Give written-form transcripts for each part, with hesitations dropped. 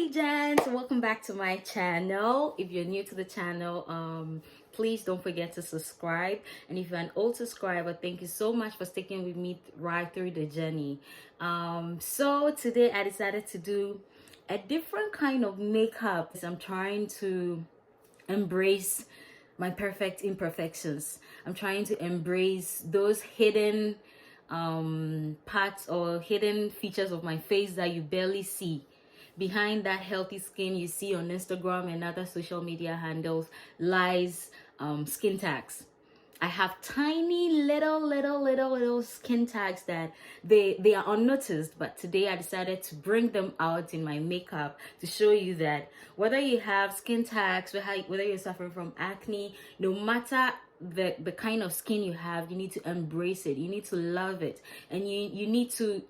Hey gents, welcome back to my channel. If you're new to the channel, please don't forget to subscribe. And if you're an old subscriber, thank you so much for sticking with me right through the journey. So today I decided to do a different kind of makeup. I'm trying to embrace my perfect imperfections. I'm trying to embrace those hidden parts or hidden features of my face that you barely see. Behind that healthy skin you see on Instagram and other social media handles lies skin tags. I have tiny little skin tags that they are unnoticed, but today I decided to bring them out in my makeup to show you that whether you have skin tags, whether you're suffering from acne, no matter the kind of skin you have, you need to embrace it, you need to love it, and you need to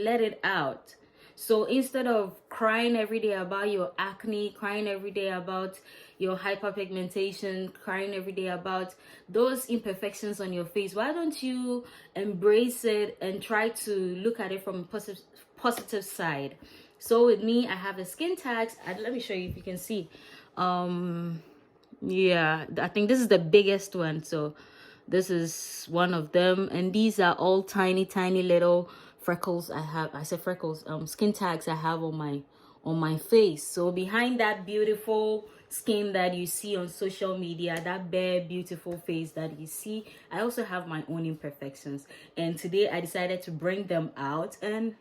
let it out. So instead of crying every day about your acne, crying every day about your hyperpigmentation, crying every day about those imperfections on your face, why don't you embrace it and try to look at it from a positive side? So with me, I have the skin tags. Let me show you if you can see. Yeah, I think this is the biggest one. So this is one of them, and these are all tiny little freckles I said freckles, skin tags I have on my face. So behind that beautiful skin that you see on social media, that bare beautiful face that you see, I also have my own imperfections, and today I decided to bring them out, and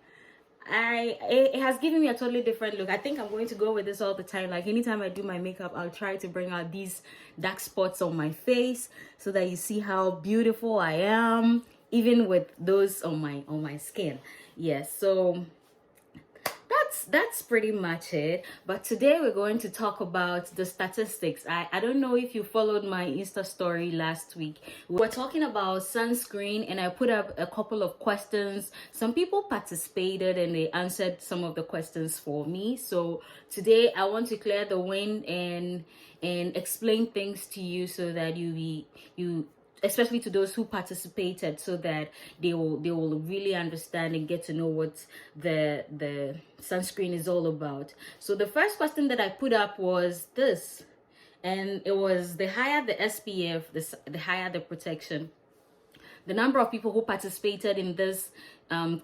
it has given me a totally different look. I think I'm going to go with this all the time. Like anytime I do my makeup, I'll try to bring out these dark spots on my face so that you see how beautiful I am, even with those on my skin. Yes, so that's pretty much it. But today we're going to talk about the statistics. I don't know if you followed my Insta story last week. We were talking about sunscreen, and I put up a couple of questions. Some people participated and they answered some of the questions for me. So today I want to clear the wind and explain things to you so that you especially to those who participated, so that they will really understand and get to know what the sunscreen is all about. So the first question that I put up was this, and it was: the higher the SPF, the higher the protection. The number of people who participated in this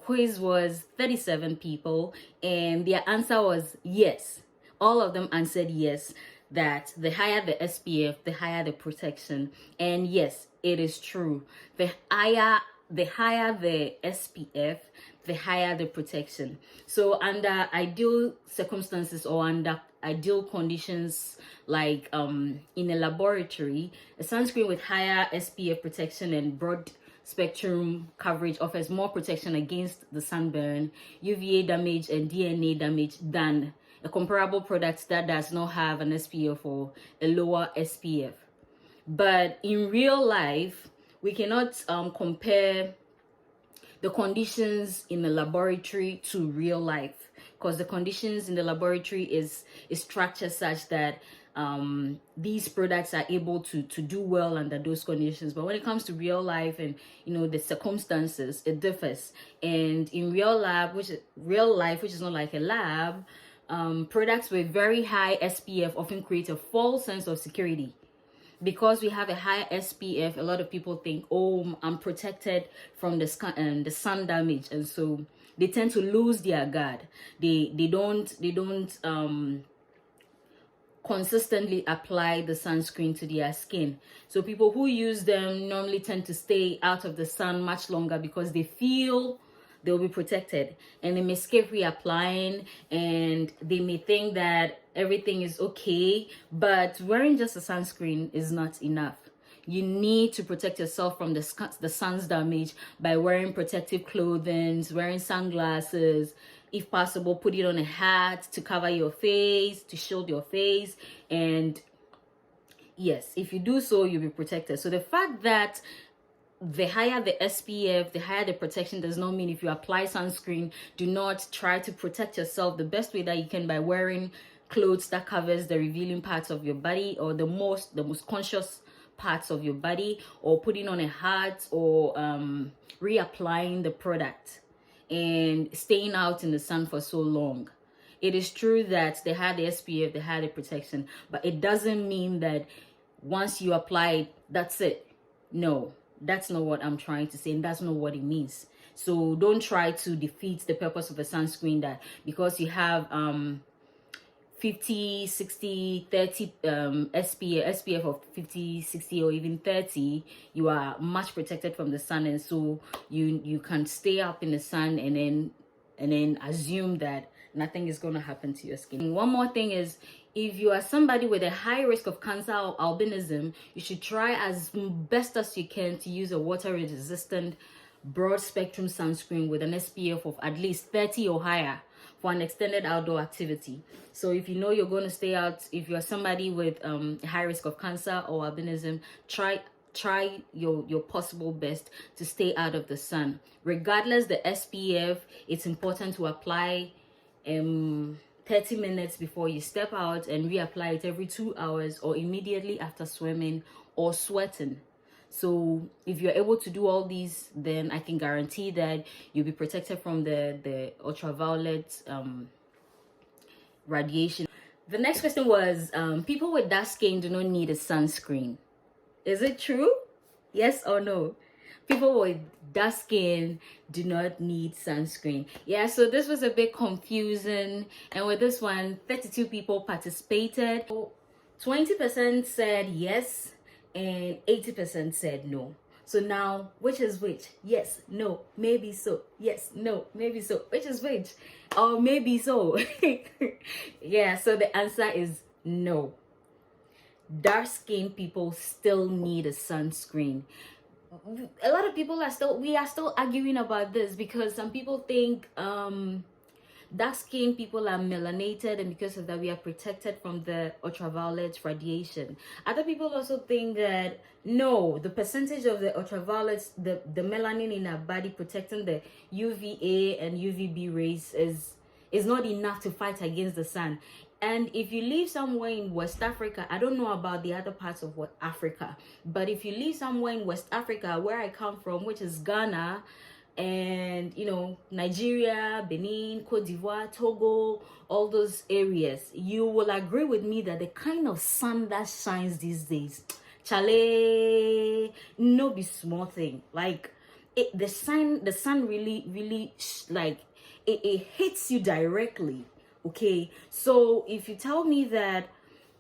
quiz was 37 people, and their answer was yes. All of them answered yes, that the higher the SPF, the higher the protection. And yes, it is true. The higher the SPF, the higher the protection. So under ideal circumstances or under ideal conditions, like in a laboratory, a sunscreen with higher SPF protection and broad spectrum coverage offers more protection against the sunburn, UVA damage, and DNA damage than a comparable product that does not have an SPF or a lower SPF. But in real life, we cannot compare the conditions in the laboratory to real life, because the conditions in the laboratory is structured such that these products are able to do well under those conditions. But when it comes to real life and the circumstances, it differs. And in real life, which is not like a lab, products with very high SPF often create a false sense of security. Because we have a high SPF, a lot of people think, oh, I'm protected from the sun damage, and so they tend to lose their guard. They don't consistently apply the sunscreen to their skin. So people who use them normally tend to stay out of the sun much longer because they feel they'll be protected, and they may skip reapplying, and they may think that everything is okay. But wearing just a sunscreen is not enough. You need to protect yourself from the sun's damage by wearing protective clothing, wearing sunglasses, if possible put it on a hat to cover your face, to shield your face. And yes, if you do so, you'll be protected. So the fact that the higher the SPF, the higher the protection, does not mean if you apply sunscreen, do not try to protect yourself the best way that you can by wearing clothes that covers the revealing parts of your body, or the most conscious parts of your body, or putting on a hat, or reapplying the product and staying out in the sun for so long. It is true that they had the SPF, they had a protection, but it doesn't mean that once you apply it, that's it. No, that's not what I'm trying to say, and that's not what it means. So don't try to defeat the purpose of a sunscreen that because you have 50, 60, 30 SPF of 50, 60, or even 30, you are much protected from the sun, and so you can stay up in the sun and then assume that nothing is going to happen to your skin. One more thing is, if you are somebody with a high risk of cancer or albinism, you should try as best as you can to use a water resistant broad spectrum sunscreen with an SPF of at least 30 or higher for an extended outdoor activity. So if you know you're going to stay out, if you're somebody with a high risk of cancer or albinism, try your possible best to stay out of the sun. Regardless the SPF, it's important to apply 30 minutes before you step out and reapply it every 2 hours or immediately after swimming or sweating. So if you're able to do all these, then I can guarantee that you'll be protected from the ultraviolet radiation. The next question was, people with dark skin do not need a sunscreen. Is it true? Yes or no? People with dark skin do not need sunscreen. Yeah, so this was a bit confusing. And with this one, 32 people participated. 20% said yes and 80% said no. So now, which is which? Yes, no, maybe so. Yes, no, maybe so. Which is which? Or maybe so. Yeah, so the answer is no. Dark skinned people still need a sunscreen. A lot of people we are still arguing about this, because some people think dark skinned people are melanated, and because of that we are protected from the ultraviolet radiation. Other people also think that no, the percentage of the ultraviolet, the melanin in our body protecting the UVA and UVB rays is not enough to fight against the sun. And if you live somewhere in West Africa, I don't know about the other parts of Africa, but if you live somewhere in West Africa, where I come from, which is Ghana, and Nigeria, Benin, Cote d'Ivoire, Togo, all those areas, you will agree with me that the kind of sun that shines these days, chale, no be small thing. Like the sun really like it hits you directly. Okay, so if you tell me that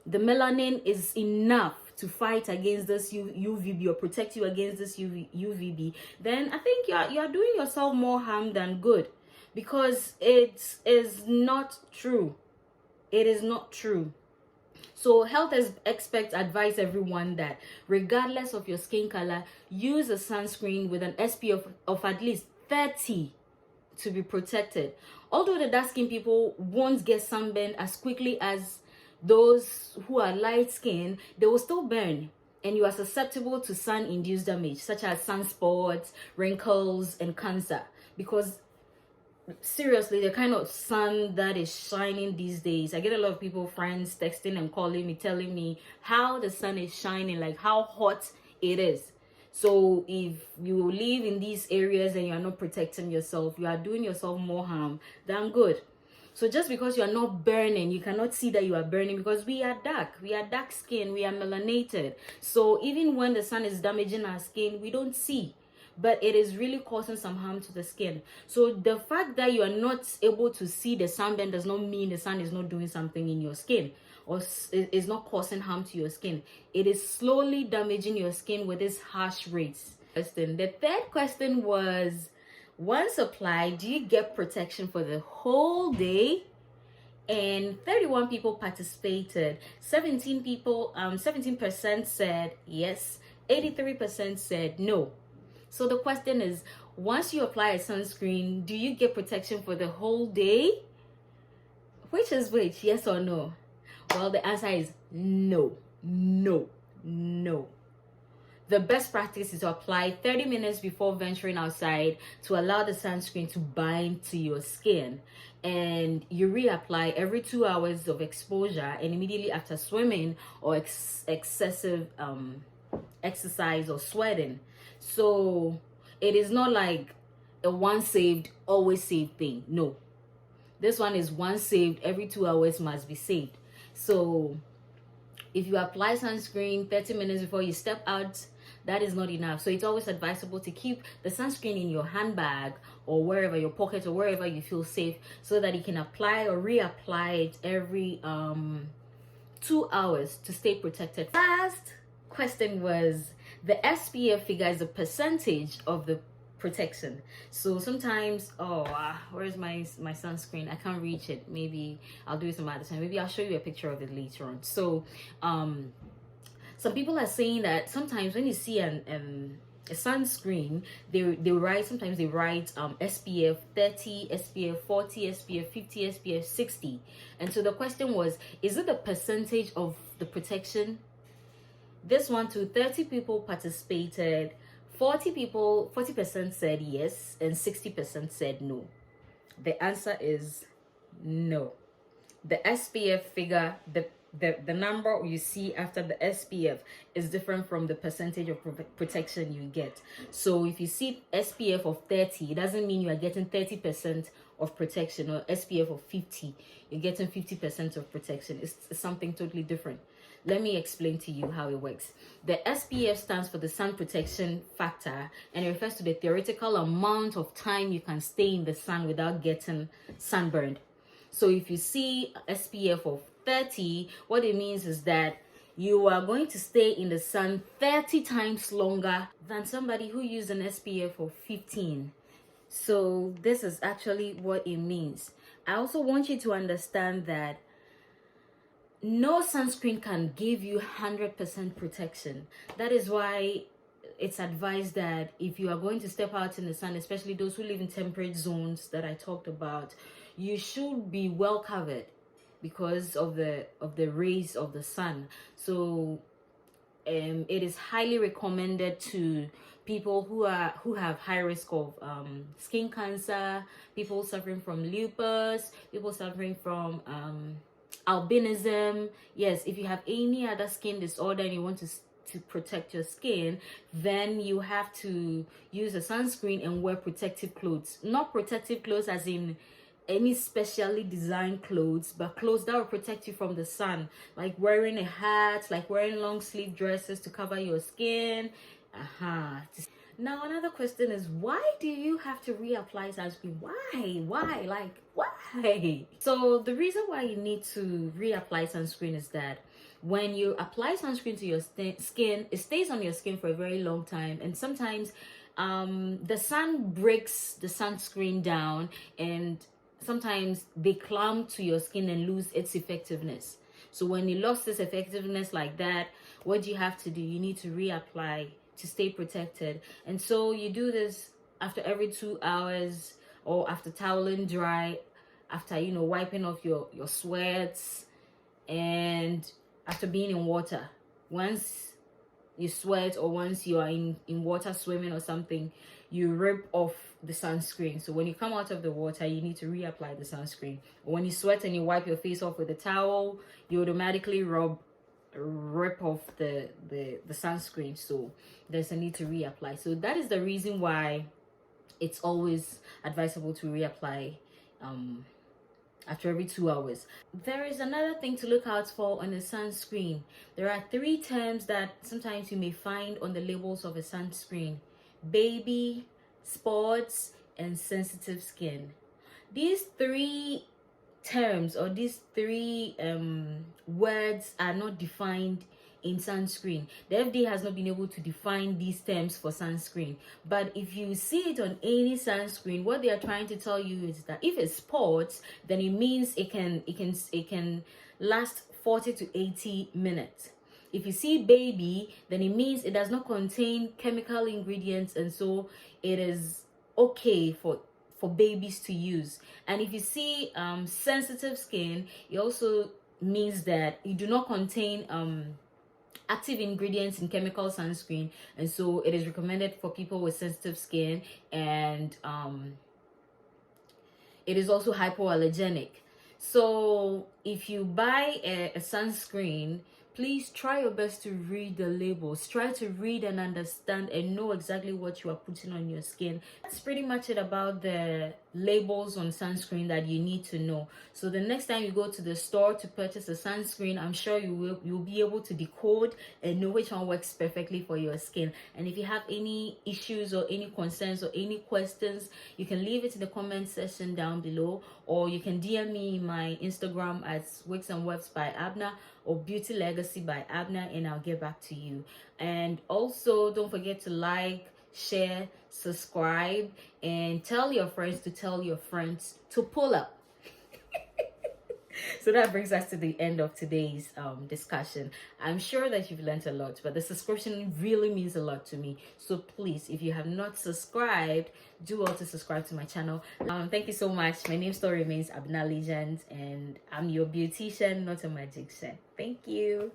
the melanin is enough to fight against this UVB or protect you against this UVB, then I think you're doing yourself more harm than good, because it is not true. It is not true. So health experts advise everyone that regardless of your skin color, use a sunscreen with an SPF of at least 30 to be protected. Although the dark skin people won't get sunburned as quickly as those who are light skinned, they will still burn, and you are susceptible to sun induced damage such as sunspots, wrinkles, and cancer. Because seriously, the kind of sun that is shining these days, I get a lot of people, friends, texting and calling me, telling me how the sun is shining, like how hot it is. So if you live in these areas and you are not protecting yourself, you are doing yourself more harm than good. So just because you are not burning, you cannot see that you are burning, because we are dark skin, we are melanated. So even when the sun is damaging our skin, we don't see, but it is really causing some harm to the skin. So the fact that you are not able to see the sunburn does not mean the sun is not doing something in your skin, or is not causing harm to your skin. It is slowly damaging your skin with its harsh rays. The third question was, once applied, do you get protection for the whole day? And 31 people participated. 17% said yes, 83% said no. So the question is, once you apply a sunscreen, do you get protection for the whole day? Which is which, yes or no? Well, the answer is no, no, no. The best practice is to apply 30 minutes before venturing outside to allow the sunscreen to bind to your skin. And you reapply every 2 hours of exposure and immediately after swimming or excessive exercise or sweating. So it is not like a once saved, always saved thing. No. This one is once saved, every 2 hours must be saved. So if you apply sunscreen 30 minutes before you step out, that is not enough. So it's always advisable to keep the sunscreen in your handbag or wherever, your pocket or wherever you feel safe, so that you can apply or reapply it every 2 hours to stay protected. Last question was, the SPF figure is a percentage of the protection. So sometimes, where's my sunscreen? I can't reach it. Maybe I'll do it some other time. Maybe I'll show you a picture of it later on. So some people are saying that sometimes when you see a sunscreen, they write, sometimes they write SPF 30, SPF 40, SPF 50, SPF 60. And so the question was, is it the percentage of the protection? This one to 30 people participated. 40% said yes, and 60% said no. The answer is no. The SPF figure, the number you see after the SPF is different from the percentage of protection you get. So if you see SPF of 30, it doesn't mean you are getting 30% of protection, or SPF of 50, you're getting 50% of protection. It's something totally different. Let me explain to you how it works. The SPF stands for the sun protection factor, and it refers to the theoretical amount of time you can stay in the sun without getting sunburned. So if you see SPF of 30, what it means is that you are going to stay in the sun 30 times longer than somebody who used an SPF of 15. So this is actually what it means. I also want you to understand that no sunscreen can give you 100% protection. That is why it's advised that if you are going to step out in the sun, especially those who live in temperate zones that I talked about, you should be well covered because of the rays of the sun. So it is highly recommended to people who have high risk of skin cancer, people suffering from lupus, people suffering from albinism. Yes, if you have any other skin disorder and you want to protect your skin, then you have to use a sunscreen and wear protective clothes. Not protective clothes as in any specially designed clothes, but clothes that will protect you from the sun, like wearing a hat, like wearing long sleeve dresses to cover your skin. Now another question is, why do you have to reapply sunscreen? Why? So the reason why you need to reapply sunscreen is that when you apply sunscreen to your skin, it stays on your skin for a very long time, and sometimes the sun breaks the sunscreen down, and sometimes they clump to your skin and lose its effectiveness. So when you lost this effectiveness like that, what do you have to do? You need to reapply to stay protected. And so you do this after every 2 hours, or after toweling dry, after wiping off your sweats, and after being in water. Once you sweat, or once you are in water swimming or something, you rip off the sunscreen. So when you come out of the water, you need to reapply the sunscreen. When you sweat and you wipe your face off with a towel, you automatically rip off the sunscreen. So there's a need to reapply. So that is the reason why it's always advisable to reapply after every 2 hours. There is another thing to look out for on a sunscreen. There are 3 terms that sometimes you may find on the labels of a sunscreen: baby, sports, and sensitive skin. These 3 terms, or these 3 words, are not defined in sunscreen. The FDA has not been able to define these terms for sunscreen. But if you see it on any sunscreen, what they are trying to tell you is that if it's sports, then it means it can last 40 to 80 minutes. If you see baby, then it means it does not contain chemical ingredients, and so it is okay for babies to use. And if you see sensitive skin, it also means that it do not contain active ingredients in chemical sunscreen, and so it is recommended for people with sensitive skin, and it is also hypoallergenic. So if you buy a sunscreen, please try your best to read the labels. Try to read and understand and know exactly what you are putting on your skin. That's pretty much it about the labels on sunscreen that you need to know. So the next time you go to the store to purchase a sunscreen, I'm sure you'll be able to decode and know which one works perfectly for your skin. And if you have any issues or any concerns or any questions, you can leave it in the comment section down below, or you can DM me my Instagram at Wigs and Webs by Abna or Beauty Legacy by Abna, and I'll get back to you. And also don't forget to like, share, subscribe, and tell your friends to tell your friends to pull up. So that brings us to the end of today's discussion. I'm sure that you've learned a lot, but the subscription really means a lot to me. So please, if you have not subscribed, do also subscribe to my channel. Thank you so much. My name still remains Abna Legend, and I'm your beautician, not a magician. Thank you.